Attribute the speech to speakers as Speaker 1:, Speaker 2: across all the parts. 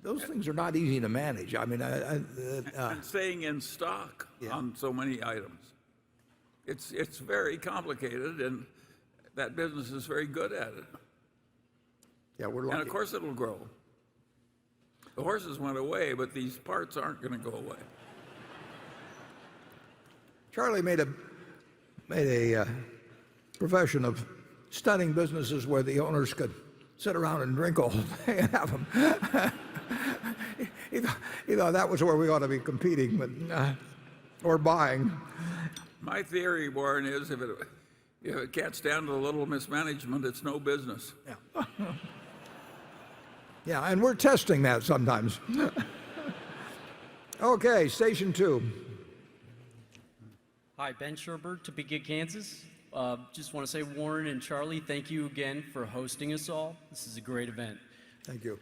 Speaker 1: those things are not easy to manage. I mean,
Speaker 2: And staying in stock on so many items. It's very complicated, and that business is very good at it.
Speaker 1: yeah, we're
Speaker 2: And
Speaker 1: lucky.
Speaker 2: of course it'll grow. The horses went away, but these parts aren't going to go away.
Speaker 1: Charlie made a profession of studying businesses where the owners could sit around and drink all day and have them. He thought that was where we ought to be competing, but or buying.
Speaker 2: My theory, Warren, is if it gets down to a little mismanagement, it's no business.
Speaker 1: Yeah. Yeah, and we're testing that sometimes. Okay, station 2.
Speaker 3: Hi, Ben Sherbert, Topeka, Kansas. Just want to say, Warren and Charlie, thank you again for hosting us all. This is a great event.
Speaker 1: Thank you.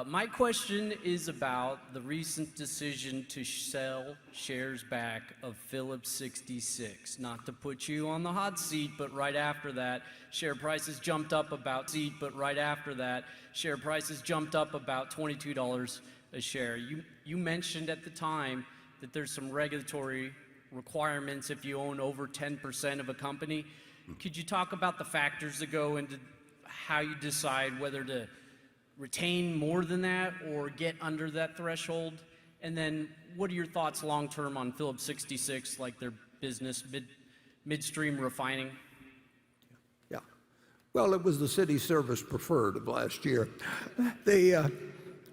Speaker 3: My question is about the recent decision to sell shares back of Phillips 66. Not to put you on the hot seat, but right after that, share prices jumped up about $22 a share. You mentioned at the time that there's some regulatory requirements if you own over 10% of a company. Could you talk about the factors that go into how you decide whether to retain more than that or get under that threshold? And then what are your thoughts long term on Phillips 66, like their business, midstream refining?
Speaker 1: Yeah. Well, it was the city service preferred of last year.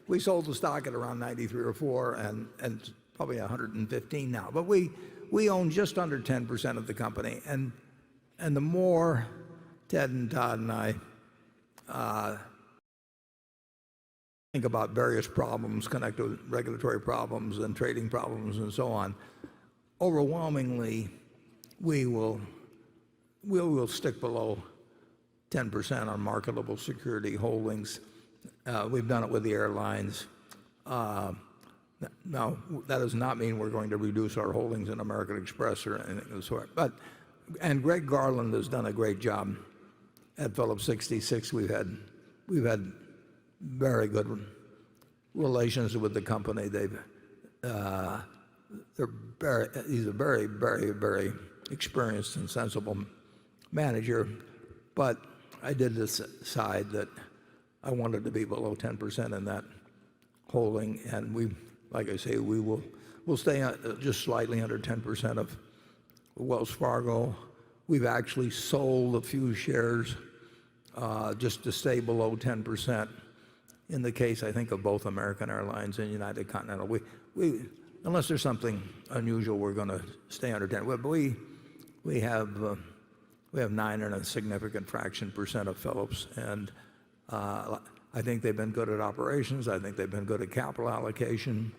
Speaker 1: We sold the stock at around 93 or 4 and it's probably 115 now. But we own just under 10% of the company. And the more Ted and Todd and I think about various problems connected with regulatory problems and trading problems and so on, overwhelmingly we will stick below 10% on marketable security holdings. We've done it with the airlines. Now, that does not mean we're going to reduce our holdings in American Express or anything of the sort. And Greg Garland has done a great job at Phillips 66. We've had very good relations with the company. He's a very, very, very experienced and sensible manager. But I did decide that I wanted to be below 10% in that holding, and like I say, we'll stay just slightly under 10% of Wells Fargo. We've actually sold a few shares just to stay below 10%. In the case, I think, of both American Airlines and United Continental, unless there's something unusual, we're going to stay under 10. But we have 9 and a significant fraction percent of Phillips, and I think they've been good at operations. I think they've been good at capital allocation.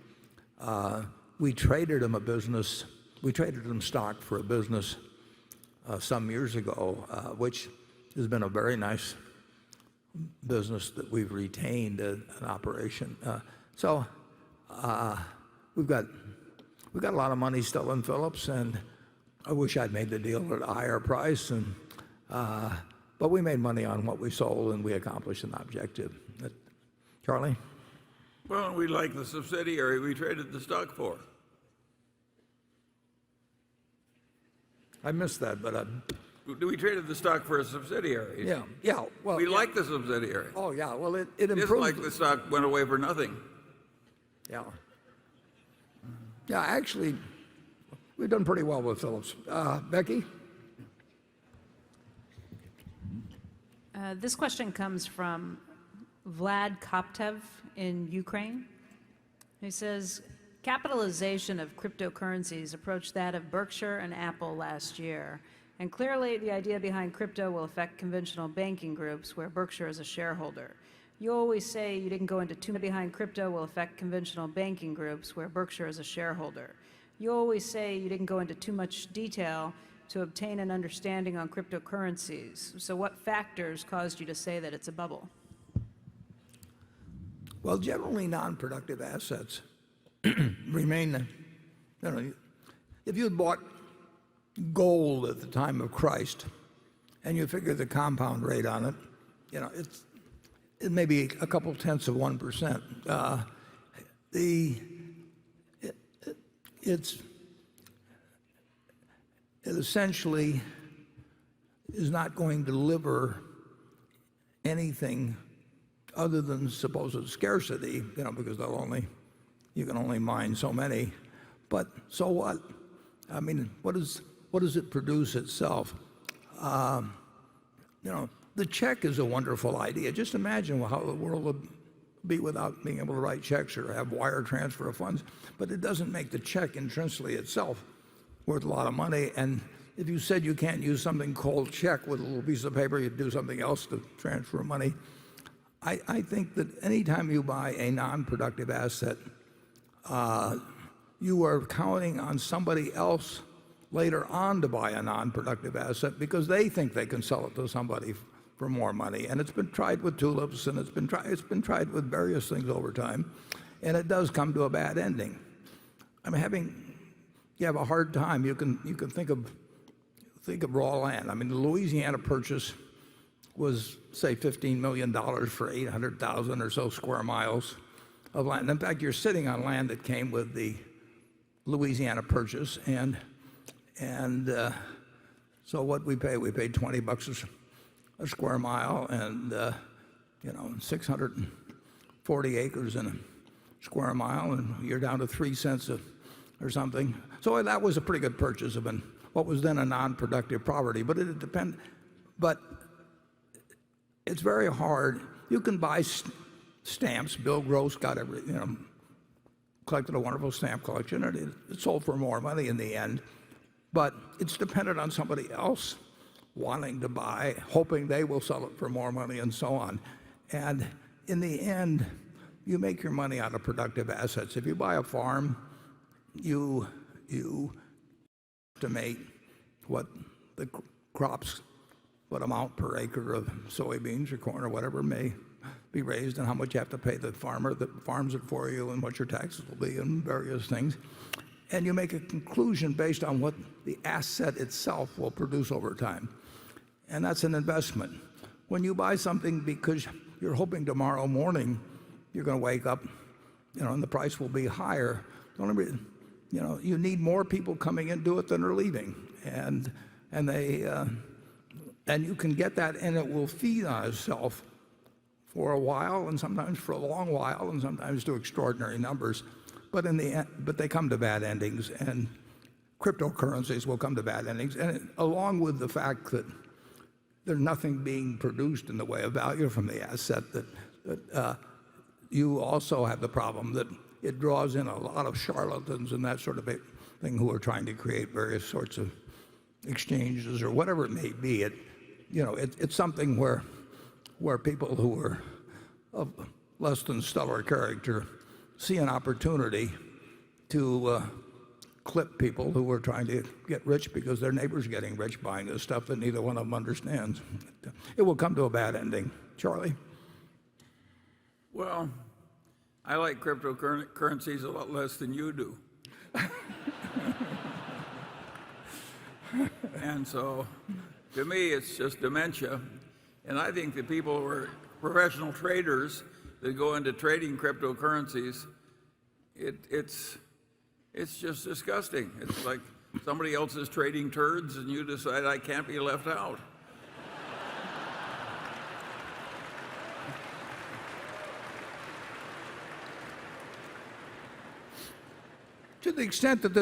Speaker 1: We traded them stock for a business some years ago, which has been a very nice business that we've retained an operation. So we've got a lot of money still in Phillips, and I wish I'd made the deal at a higher price. But we made money on what we sold, and we accomplished an objective. Charlie?
Speaker 2: Well, we like the subsidiary we traded the stock for.
Speaker 1: I missed that, but
Speaker 2: We traded the stock for a subsidiary.
Speaker 1: yeah. Well,
Speaker 2: We like the subsidiary.
Speaker 1: oh yeah. Well, it
Speaker 2: It isn't
Speaker 1: improved.
Speaker 2: like the stock went away for nothing.
Speaker 1: Yeah. Yeah. Actually, we've done pretty well with Phillips. Becky?
Speaker 4: This question comes from Vlad Koptev in Ukraine. He says, capitalization of cryptocurrencies approached that of Berkshire and Apple last year. And clearly the idea behind crypto will affect conventional banking groups where Berkshire is a shareholder. You always say you didn't go into too much behind crypto will affect conventional banking groups where Berkshire is a shareholder. You always say you didn't go into too much detail to obtain an understanding on cryptocurrencies. So what factors caused you to say that it's a bubble?
Speaker 1: Well, generally non-productive assets remain. If you had bought gold at the time of Christ and you figure the compound rate on it, it may be a couple tenths of 1%. the it, it's it essentially is not going to deliver anything other than supposed scarcity, because you can only mine so many. But so what? I mean, what does it produce itself? The check is a wonderful idea. Just imagine how the world would be without being able to write checks or have wire transfer of funds. But it doesn't make the check intrinsically itself worth a lot of money. And if you said you can't use something called check with a little piece of paper, you'd do something else to transfer money. I think that anytime you buy a non-productive asset, you are counting on somebody else later on to buy a non-productive asset because they think they can sell it to somebody for more money. And it's been tried with tulips, and it's been tried with various things over time, and it does come to a bad ending. I mean, you have a hard time. You can think of raw land. I mean, the Louisiana Purchase was, say, $15 million for 800,000 or so square miles of land. In fact, you're sitting on land that came with the Louisiana Purchase, and so what we pay? We paid $20 a square mile, and 640 acres in a square mile, and you're down to 3 cents or something. So that was a pretty good purchase of what was then a non-productive property. But it depends. But it's very hard. You can buy stamps. Bill Gross collected a wonderful stamp collection, and it sold for more money in the end. But it's dependent on somebody else wanting to buy, hoping they will sell it for more money, and so on. And in the end, you make your money out of productive assets. If you buy a farm, you estimate what the crops, what amount per acre of soybeans or corn or whatever may be raised, and how much you have to pay the farmer that farms it for you, and what your taxes will be, and various things. And you make a conclusion based on what the asset itself will produce over time. And that's an investment. When you buy something because you're hoping tomorrow morning you're going to wake up, and the price will be higher, you need more people coming into it than are leaving. And you can get that, and it will feed on itself for a while, and sometimes for a long while, and sometimes to extraordinary numbers. But in the end, they come to bad endings, and cryptocurrencies will come to bad endings. And along with the fact that there's nothing being produced in the way of value from the asset, that you also have the problem that it draws in a lot of charlatans and that sort of thing who are trying to create various sorts of exchanges or whatever it may be. It's something where people who are of less than stellar character see an opportunity to clip people who are trying to get rich because their neighbor's getting rich buying this stuff that neither one of them understands. It will come to a bad ending. Charlie?
Speaker 2: Well, I like cryptocurrencies a lot less than you do. And so, to me, it's just dementia. And I think the people who are professional traders that go into trading cryptocurrencies, it's just disgusting. It's like somebody else is trading turds and you decide I can't be left out.
Speaker 1: To the extent that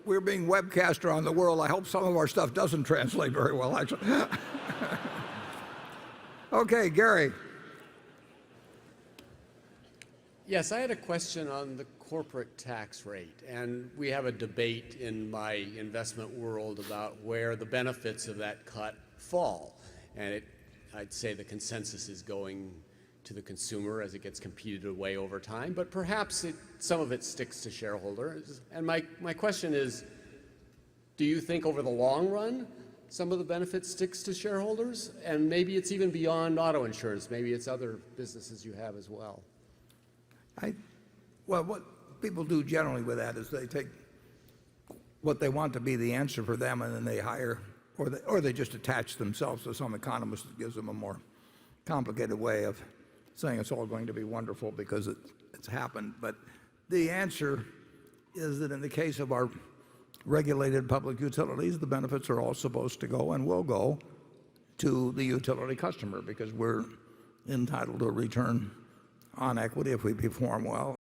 Speaker 1: we're being webcast around the world, I hope some of our stuff doesn't translate very well, actually. Okay, Gary.
Speaker 5: Yes, I had a question on the corporate tax rate. And we have a debate in my investment world about where the benefits of that cut fall. And I'd say the consensus is going to the consumer as it gets competed away over time. But perhaps some of it sticks to shareholders. And my question is, do you think over the long run some of the benefit sticks to shareholders? And maybe it's even beyond auto insurance. Maybe it's other businesses you have as well.
Speaker 1: Well, what people do generally with that is they take what they want to be the answer for them, and then they hire, or they just attach themselves to some economist that gives them a more complicated way of saying it's all going to be wonderful because it's happened. But the answer is that in the case of our regulated public utilities, the benefits are all supposed to go and will go to the utility customer because we're entitled to a return on equity if we perform well.